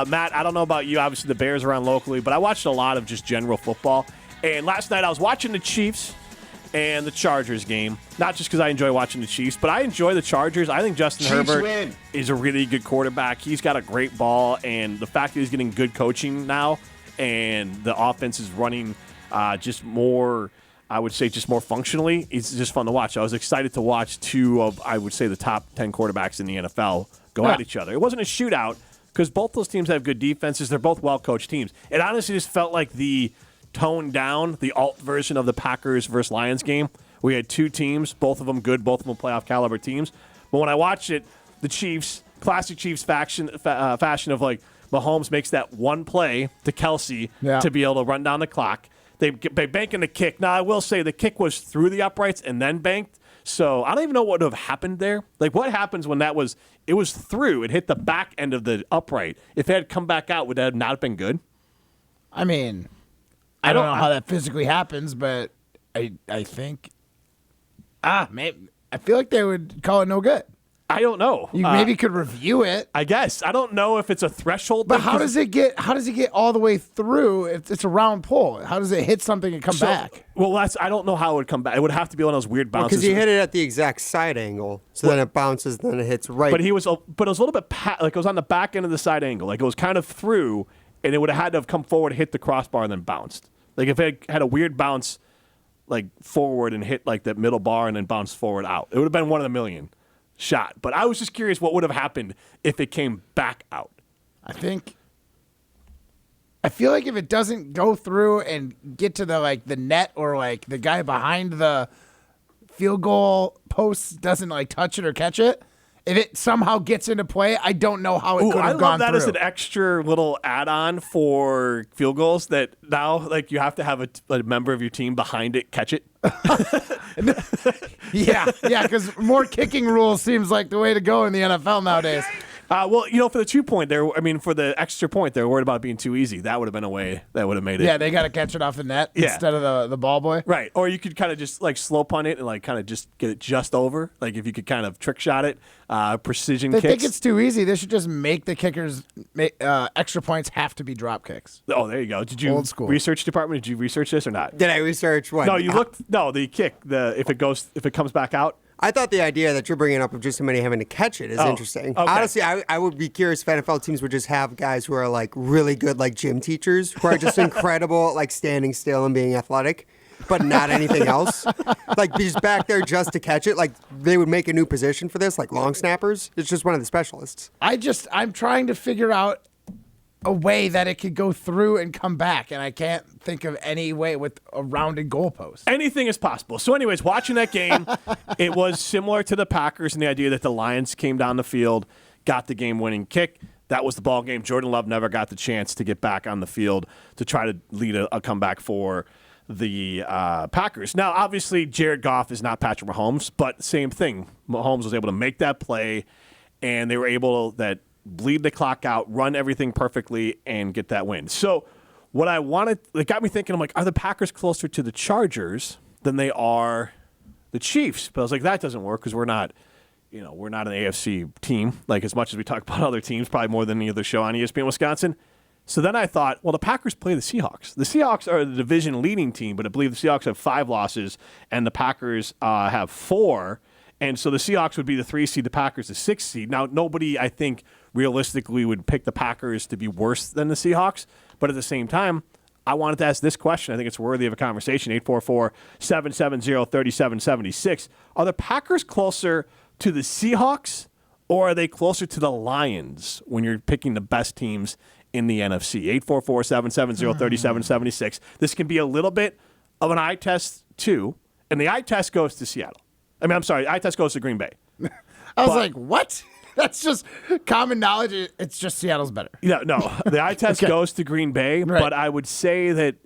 Matt, I don't know about you. Obviously, the Bears are on locally, but I watched a lot of just general football. And last night I was watching the Chiefs and the Chargers game. Not just because I enjoy watching the Chiefs, but I enjoy the Chargers. I think Justin Herbert is a really good quarterback. He's got a great ball, and the fact that he's getting good coaching now and the offense is running just more, I would say, just more functionally, it's just fun to watch. I was excited to watch two of, I would say, the top 10 quarterbacks in the NFL go at each other. It wasn't a shootout because both those teams have good defenses. They're both well-coached teams. It honestly just felt like the toned down, the alt version of the Packers versus Lions game. We had two teams, both of them good, both of them playoff caliber teams. But when I watched it, the Chiefs, classic Chiefs fashion of like Mahomes makes that one play to Kelsey to be able to run down the clock. They banking the kick. Now, I will say the kick was through the uprights and then banked. So I don't even know what would have happened there. Like, what happens when it was through, it hit the back end of the upright. If it had come back out, would that not have been good? I mean, I don't know how that physically happens, but I think, maybe, I feel like they would call it no good. I don't know. You maybe could review it. I guess. I don't know if it's a threshold. But how does it get all the way through if it's a round pole? How does it hit something and come back? Well, I don't know how it would come back. It would have to be one of those weird bounces. Because he hit it at the exact side angle. So then it bounces, then it hits right. But it was a little bit like it was on the back end of the side angle. Like it was kind of through, and it would have had to have come forward, hit the crossbar, and then bounced. Like if it had a weird bounce like forward and hit like that middle bar and then bounced forward out, it would have been one in a million shot. But I was just curious what would have happened if it came back out. I feel like if it doesn't go through and get to the net or like the guy behind the field goal post doesn't like touch it or catch it, if it somehow gets into play, I don't know how it could have gone through. I love that as an extra little add-on for field goals that now like you have to have a member of your team behind it catch it. Yeah, because more kicking rules seems like the way to go in the NFL nowadays. Well, for the 2 point there, for the extra point, they're worried about it being too easy. That would have been a way that would have made it. Yeah, they got to catch it off the net instead of the ball boy. Right. Or you could kind of just like slow punt it and like kind of just get it just over. Like if you could kind of trick shot it, precision kicks. They think it's too easy. They should just make the kickers extra points have to be drop kicks. Oh, there you go. Did you Old school. research department? Did you research this or not? Did I research what? No, you looked. No, the kick. If it comes back out. I thought the idea that you're bringing up of just somebody having to catch it is interesting. Okay. Honestly, I would be curious if NFL teams would just have guys who are like really good, like gym teachers, who are just incredible at like standing still and being athletic, but not anything else. Like just back there just to catch it. Like they would make a new position for this, like long snappers. It's just one of the specialists. I'm trying to figure out a way that it could go through and come back, and I can't think of any way with a rounded goalpost. Anything is possible. So anyways, watching that game, it was similar to the Packers and the idea that the Lions came down the field, got the game-winning kick. That was the ball game. Jordan Love never got the chance to get back on the field to try to lead a comeback for the Packers. Now, obviously, Jared Goff is not Patrick Mahomes, but same thing. Mahomes was able to make that play, and they were able to bleed the clock out, run everything perfectly, and get that win. So what I wanted, it got me thinking, I'm like, are the Packers closer to the Chargers than they are the Chiefs? But I was like, that doesn't work because we're not an AFC team. Like as much as we talk about other teams, probably more than any other show on ESPN Wisconsin. So then I thought, well, the Packers play the Seahawks. The Seahawks are the division leading team, but I believe the Seahawks have 5 losses and the Packers have 4. And so the Seahawks would be the 3 seed, the Packers the 6 seed. Now, nobody, I think, realistically would pick the Packers to be worse than the Seahawks. But at the same time, I wanted to ask this question. I think it's worthy of a conversation. 844-770-3776. Are the Packers closer to the Seahawks or are they closer to the Lions when you're picking the best teams in the NFC? 844-770-3776. This can be a little bit of an eye test, too. And the eye test goes to Seattle. Eye test goes to Green Bay. I was like, what? That's just common knowledge. It's just Seattle's better. Yeah, no. The eye test goes to Green Bay, right. But I would say that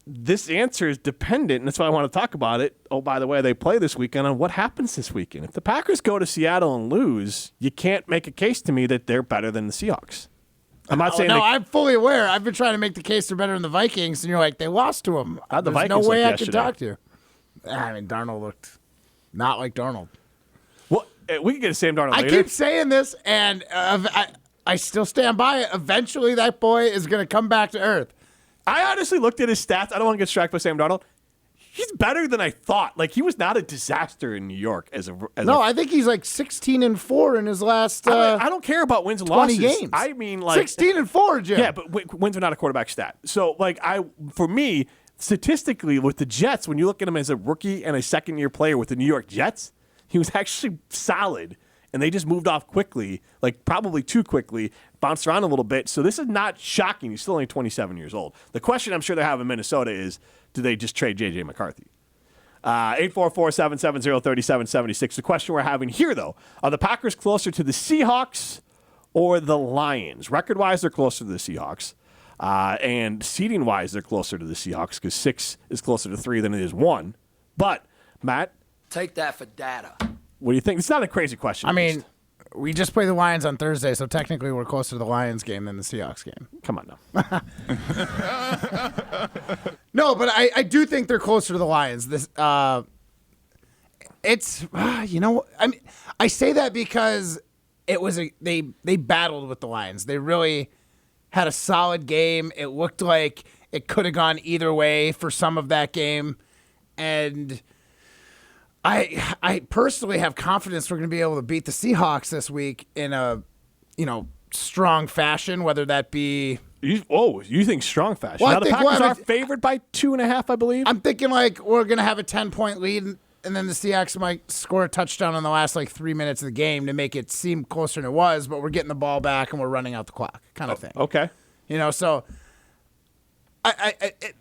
this answer is dependent, and that's why I want to talk about it. Oh, by the way, they play this weekend on what happens this weekend. If the Packers go to Seattle and lose, you can't make a case to me that they're better than the Seahawks. I'm not saying. No, I'm fully aware. I've been trying to make the case they're better than the Vikings, and you're like, they lost to them. The There's Vikings no way I yesterday. could talk to you. Darnold looked not like Darnold. Well, we can get a Sam Darnold later. I keep saying this, and I still stand by it. Eventually, that boy is going to come back to earth. I honestly looked at his stats. I don't want to get distracted by Sam Darnold. He's better than I thought. Like, he was not a disaster in New York I think he's like 16-4 in his last. I don't care about wins and 20 losses. games. I mean, like 16-4, Jim. Yeah, but wins are not a quarterback stat. So, like, for me, statistically, with the Jets, when you look at him as a rookie and a second-year player with the New York Jets, he was actually solid. And they just moved off quickly, like probably too quickly, bounced around a little bit. So this is not shocking. He's still only 27 years old. The question I'm sure they have in Minnesota is, do they just trade J.J. McCarthy? 844-770-3776. The question we're having here, though, are the Packers closer to the Seahawks or the Lions? Record-wise, they're closer to the Seahawks. And seeding-wise, they're closer to the Seahawks because 6 is closer to 3 than it is 1. But, Matt? Take that for data. What do you think? It's not a crazy question. I mean, we just play the Lions on Thursday, so technically we're closer to the Lions game than the Seahawks game. Come on now. No, but I do think they're closer to the Lions. This, it's I mean, I say that because it was they battled with the Lions. They really had a solid game. It looked like it could have gone either way for some of that game, and I personally have confidence we're going to be able to beat the Seahawks this week in a, strong fashion, whether that be. You think strong fashion? Well, now the Packers are favored by 2.5, I believe. I'm thinking like we're going to have a 10-point lead, and then the Seahawks might score a touchdown in the last 3 minutes of the game to make it seem closer than it was, but we're getting the ball back and we're running out the clock, kind of thing. Okay. So.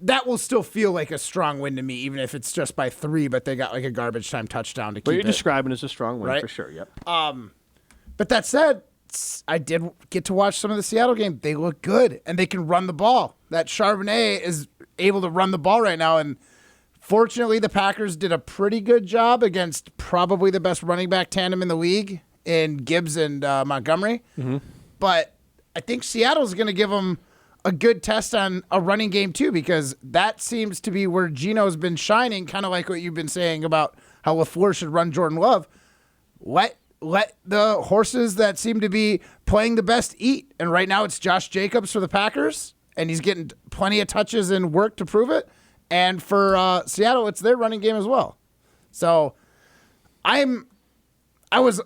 That will still feel like a strong win to me, even if it's just by 3, but they got like a garbage time touchdown to keep it. What you're describing as a strong win, right? for sure, yep. But that said, I did get to watch some of the Seattle game. They look good, and they can run the ball. That Charbonnet is able to run the ball right now, and fortunately the Packers did a pretty good job against probably the best running back tandem in the league in Gibbs and Montgomery. Mm-hmm. But I think Seattle's going to give them a good test on a running game too, because that seems to be where Geno's been shining, kind of like what you've been saying about how LaFleur should run Jordan Love. Let the horses that seem to be playing the best eat. And right now it's Josh Jacobs for the Packers, and he's getting plenty of touches and work to prove it. And for Seattle, it's their running game as well. So I was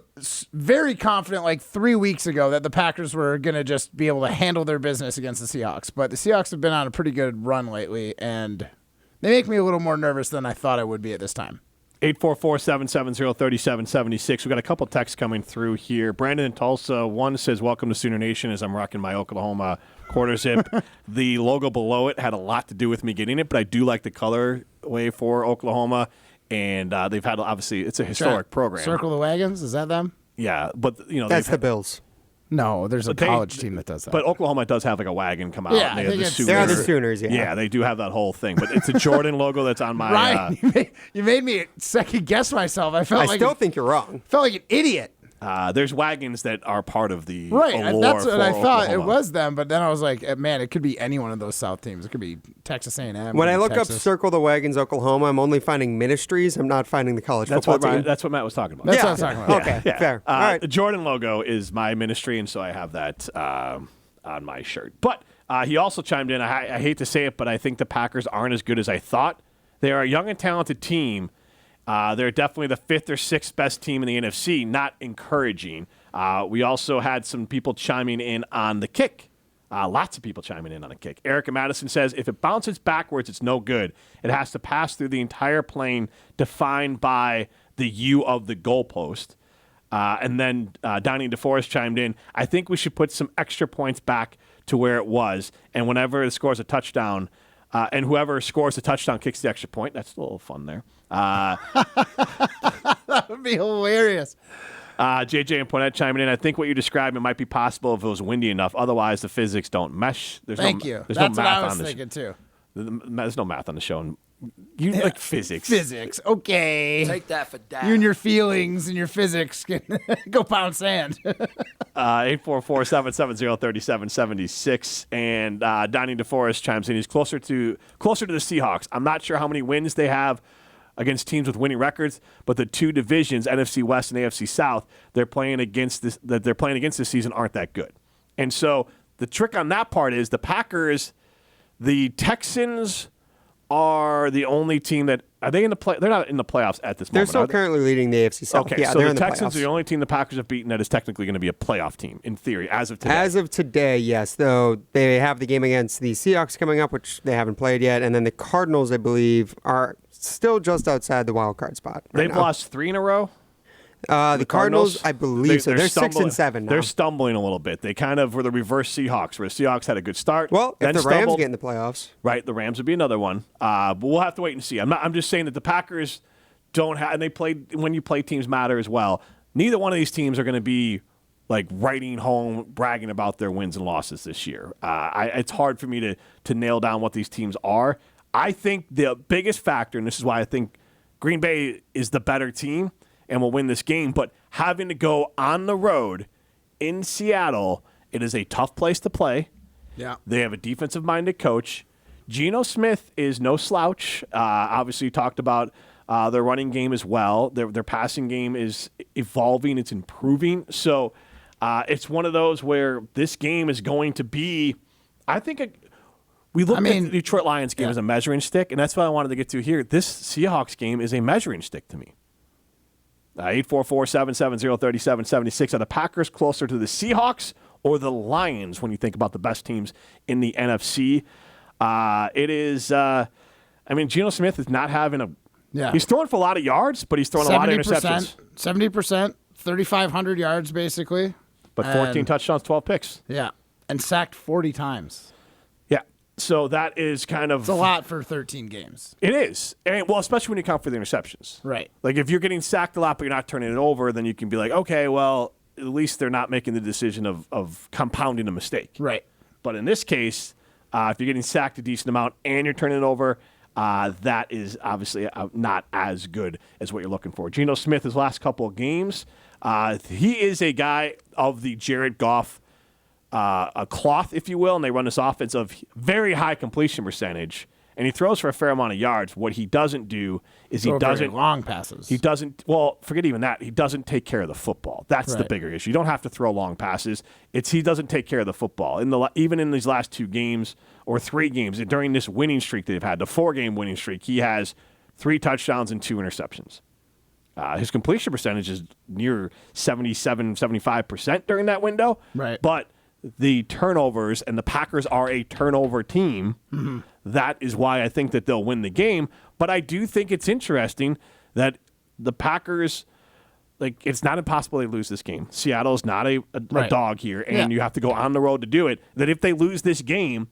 very confident 3 weeks ago that the Packers were going to just be able to handle their business against the Seahawks. But the Seahawks have been on a pretty good run lately, and they make me a little more nervous than I thought I would be at this time. 844-770-3776. We've got a couple texts coming through here. Brandon in Tulsa, one says, welcome to Sooner Nation as I'm rocking my Oklahoma quarter zip. The logo below it had a lot to do with me getting it, but I do like the colorway for Oklahoma. And they've had, obviously, it's a historic program. Circle the Wagons, is that them? Yeah, but, That's the Bills. No, there's a college team that does that. But Oklahoma does have a wagon come out. Yeah, and they have the Sooners. They're the Sooners, yeah. Yeah, they do have that whole thing. But it's a Jordan logo that's on my... Ryan, you made me second guess myself. I still think you're wrong. Felt like an idiot. There's wagons that are part of the right. allure That's what for I thought. Oklahoma. It was them, but then I was like, man, it could be any one of those South teams. It could be Texas A&M. When I look Texas. up Circle the Wagons Oklahoma, I'm only finding ministries. I'm not finding the college football team. That's what Matt was talking about. That's what I was talking about. Okay, Yeah. fair. All right. The Jordan logo is my ministry, and so I have that on my shirt. But he also chimed in, I hate to say it, but I think the Packers aren't as good as I thought. They are a young and talented team. They're definitely the 5th or 6th best team in the NFC, not encouraging. We also had some people chiming in on the kick. Lots of people chiming in on the kick. Erica Madison says, if it bounces backwards, it's no good. It has to pass through the entire plane defined by the U of the goalpost. And then Donnie DeForest chimed in, I think we should put some extra points back to where it was. And whenever it scores a touchdown, and whoever scores the touchdown kicks the extra point. That's a little fun there. That would be hilarious. JJ and Poinette chiming in. I think what you're describing might be possible if it was windy enough. Otherwise, the physics don't mesh. Thank you. There's That's no what math I was on thinking, too. There's no math on the show. And you like physics. Physics. Okay. Take that for data. You and your feelings and your physics can go pound sand. 844-770-3776. And Donnie DeForest chimes in. He's closer to the Seahawks. I'm not sure how many wins they have against teams with winning records, but the two divisions, NFC West and AFC South, they're playing against this season aren't that good. And so the trick on that part is the Packers, the Texans are the only team that are they in the play? They're not in the playoffs at this moment. They're still currently leading the AFC South. Okay, yeah, so they're the in the Texans playoffs. are the only team the Packers have beaten that is technically going to be a playoff team in theory as of today. As of today, yes. Though they have the game against the Seahawks coming up, which they haven't played yet, and then the Cardinals, I believe, are still just outside the wild card spot. They've lost 3 in a row. The Cardinals, I believe so. They're 6-7 now. They're stumbling a little bit. They kind of were the reverse Seahawks, where the Seahawks had a good start. Well, then if the Rams stumbled. get in the playoffs. Right, the Rams would be another one. But we'll have to wait and see. I'm just saying that the Packers don't have, and they played when you play teams matter as well. Neither one of these teams are going to be like writing home, bragging about their wins and losses this year. It's hard for me to nail down what these teams are. I think the biggest factor, and this is why I think Green Bay is the better team and will win this game, but having to go on the road in Seattle, it is a tough place to play. Yeah. They have a defensive-minded coach. Geno Smith is no slouch. Obviously, you talked about their running game as well. Their passing game is evolving. It's improving. So it's one of those where this game is going to be, I think, we looked at the Detroit Lions game as a measuring stick, and that's what I wanted to get to here. This Seahawks game is a measuring stick to me. 844-770-3776. Are the Packers closer to the Seahawks or the Lions when you think about the best teams in the NFC? It is, Geno Smith is not having a – he's throwing for a lot of yards, but he's throwing a lot of interceptions. 70%, 3,500 yards basically. But 14 touchdowns, 12 picks. Yeah, and sacked 40 times. Yeah, so that is kind of – It's a lot for 13 games. It is. And, well, especially when you count for the interceptions. Right. Like if you're getting sacked a lot but you're not turning it over, then you can be like, okay, well, at least they're not making the decision of compounding a mistake. Right. But in this case, if you're getting sacked a decent amount and you're turning it over, that is obviously not as good as what you're looking for. Geno Smith, his last couple of games, he is a guy of the Jared Goff a cloth, if you will, and they run this offense of very high completion percentage, and he throws for a fair amount of yards. What he doesn't do is he doesn't long passes. He doesn't. Well, forget even that. He doesn't take care of the football. That's the bigger issue. You don't have to throw long passes. It's he doesn't take care of the football. Even in these last 2 games or 3 games during this winning streak they've had, the 4-game winning streak, he has 3 touchdowns and 2 interceptions. His completion percentage is near 77, 75% during that window. Right. But the turnovers, and the Packers are a turnover team. Mm-hmm. That is why I think that they'll win the game. But I do think it's interesting that the Packers, like, it's not impossible they lose this game. Seattle is not a dog here, and you have to go on the road to do it. That if they lose this game,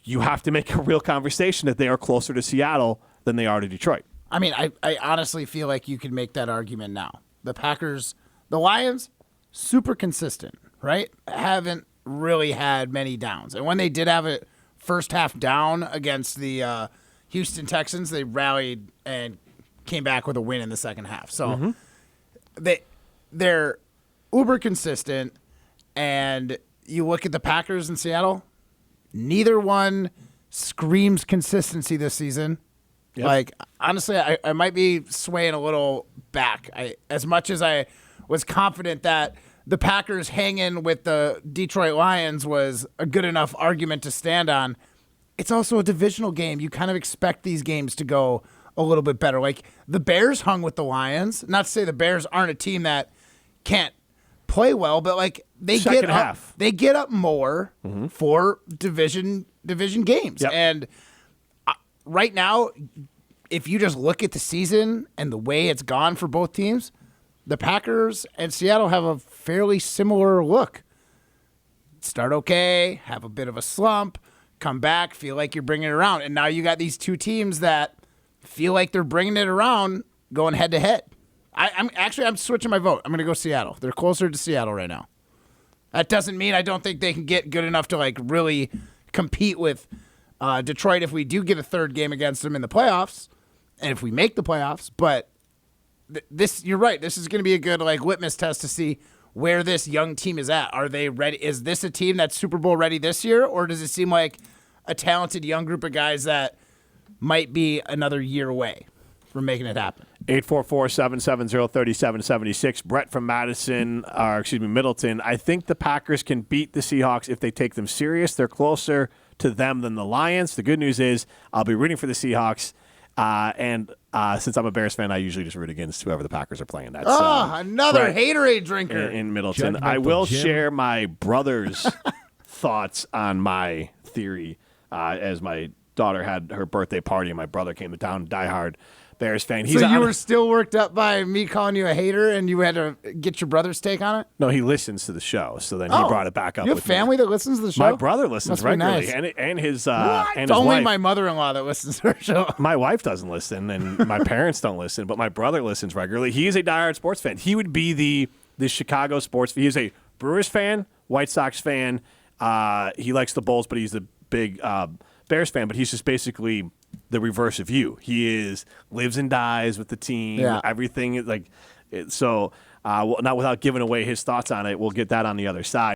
you have to make a real conversation that they are closer to Seattle than they are to Detroit. I mean, I honestly feel like you could make that argument now. The Packers, the Lions, super consistent, right? Haven't really had many downs. And when they did have a first half down against the Houston Texans, they rallied and came back with a win in the second half. So they're uber consistent. And you look at the Packers in Seattle, neither one screams consistency this season. Yep. Like, honestly, I might be swaying a little back. As much as I was confident that the Packers hanging with the Detroit Lions was a good enough argument to stand on, it's also a divisional game. You kind of expect these games to go a little bit better. Like, the Bears hung with the Lions. Not to say the Bears aren't a team that can't play well, but, like, they get up more for division games. Yep. And right now, if you just look at the season and the way it's gone for both teams, the Packers and Seattle have a fairly similar look. Start okay, have a bit of a slump, come back, feel like you're bringing it around. And now you got these 2 teams that feel like they're bringing it around going head to head. I'm switching my vote. I'm going to go Seattle. They're closer to Seattle right now. That doesn't mean I don't think they can get good enough to like really compete with Detroit if we do get a 3rd game against them in the playoffs, and if we make the playoffs. But you're right. This is going to be a good like litmus test to see where this young team is at. Are they ready? Is this a team that's Super Bowl ready this year, or does it seem like a talented young group of guys that might be another year away? from making it happen. 844-770-3776. Brett from Middleton. I think the Packers can beat the Seahawks if they take them serious. They're closer to them than the Lions. The good news is I'll be rooting for the Seahawks. And since I'm a Bears fan, I usually just root against whoever the Packers are playing. That's another right, haterade drinker in Middleton. Judgmental I will Jim. share my brother's thoughts on my theory as my daughter had her birthday party and my brother came to town, diehard Bears fan. So you were still worked up by me calling you a hater, and you had to get your brother's take on it? No, he listens to the show, so then he brought it back up. You have with family me. that listens to the show? My brother listens Must be regularly, nice. and his What? and It's his only wife. my mother-in-law that listens to our show. My wife doesn't listen, and my parents don't listen, but my brother listens regularly. He is a diehard sports fan. He would be the Chicago sports fan. He is a Brewers fan, White Sox fan. He likes the Bulls, but he's a big Bears fan. But he's just basically the reverse of you. He lives and dies with the team. Yeah. Everything is like so. Not without giving away his thoughts on it. We'll get that on the other side.